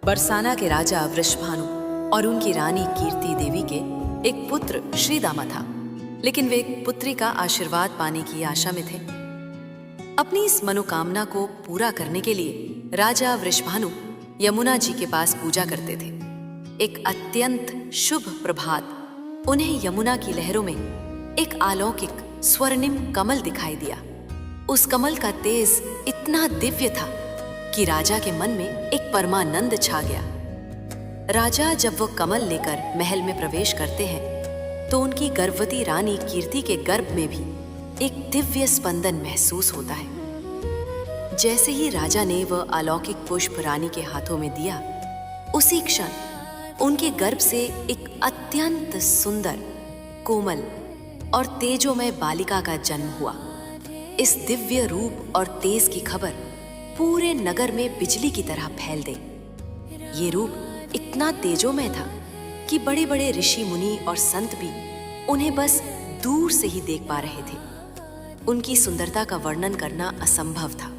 बरसाना के राजा वृषभानु और उनकी रानी कीर्ति देवी के एक पुत्र श्रीदामा था, लेकिन वे एक पुत्री का आशीर्वाद पाने की आशा में थे। अपनी इस मनोकामना को पूरा करने के लिए राजा वृषभानु यमुना जी के पास पूजा करते थे। एक अत्यंत शुभ प्रभात उन्हें यमुना की लहरों में एक अलौकिक स्वर्णिम कमल दिखाई दिया। उस कमल का तेज इतना दिव्य था कि राजा के मन में एक परमानंद छा गया। राजा जब वो कमल लेकर महल में प्रवेश करते हैं तो उनकी गर्भवती रानी कीर्ति के गर्भ में भी एक दिव्य स्पंदन महसूस होता है। जैसे ही राजा ने वह अलौकिक पुष्प रानी के हाथों में दिया, उसी क्षण उनके गर्भ से एक अत्यंत सुंदर, कोमल और तेजोमय बालिका का जन्म हुआ। इस दिव्य रूप और तेज की खबर पूरे नगर में बिजली की तरह फैल गई। ये रूप इतना तेजोमय था कि बड़े बड़े ऋषि मुनि और संत भी उन्हें बस दूर से ही देख पा रहे थे। उनकी सुंदरता का वर्णन करना असंभव था।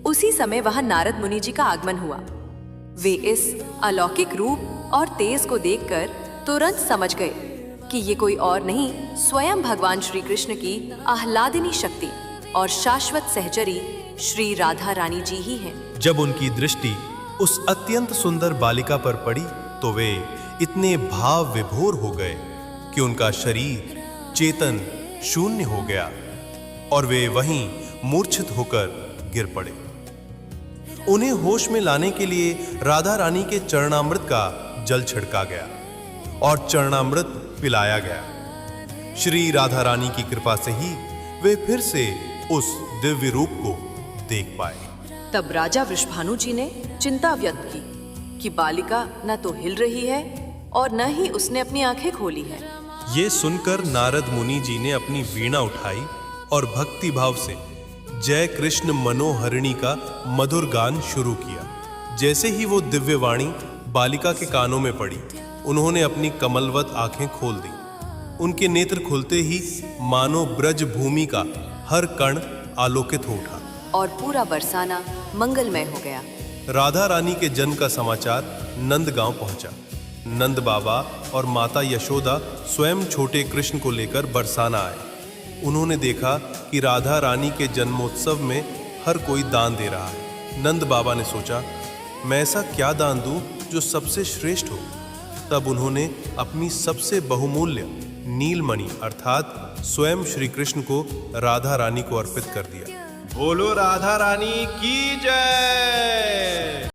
उसी समय वहां नारद मुनि जी का आगमन हुआ। वे इस अलौकिक रूप और तेज को देखकर तुरंत समझ गए कि ये कोई और नहीं, स्वयं भगवान श्री कृष्ण की आह्लादिनी शक्ति और शाश्वत सहचरी श्री राधा रानी जी ही हैं। जब उनकी दृष्टि उस अत्यंत सुंदर बालिका पर पड़ी तो वे इतने भाव विभोर हो गए कि उनका शरीर चेतन शून्य हो गया और वे वहीं मूर्छित होकर गिर पड़े। उन्हें होश में लाने के लिए राधा रानी के चरणामृत का जल छिड़का गया और चरणामृत पिलाया गया। श्री राधा रानी की कृपा से ही वे फिर से उस दिव्य रूप को देख पाए। तब राजा वृषभानु जी ने चिंता व्यक्त की कि बालिका न तो हिल रही है और न ही उसने अपनी आंखें खोली है। ये सुनकर नारद मुनि जी ने अपनी वीणा उठाई और भक्ति भाव से जय कृष्ण मनोहरिणी का मधुर गान शुरू किया। जैसे ही वो दिव्य वाणी बालिका के कानों में पड़ी, उन्होंने अपनी कमलवत आंखें खोल दी। उनके नेत्र खुलते ही मानो ब्रज भूमि का हर कण आलोकित हो उठा और पूरा बरसाना मंगलमय हो गया। राधा रानी के जन्म का समाचार नंद गांव पहुंचा। नंद बाबा और माता यशोदा स्वयं छोटे कृष्ण को लेकर बरसाना आए। उन्होंने देखा कि राधा रानी के जन्मोत्सव में हर कोई दान दे रहा है। नंद बाबा ने सोचा, मैं ऐसा क्या दान दूं जो सबसे श्रेष्ठ हो। तब उन्होंने अपनी सबसे बहुमूल्य नीलमणि अर्थात स्वयं श्री कृष्ण को राधा रानी को अर्पित कर दिया। बोलो राधा रानी की जय।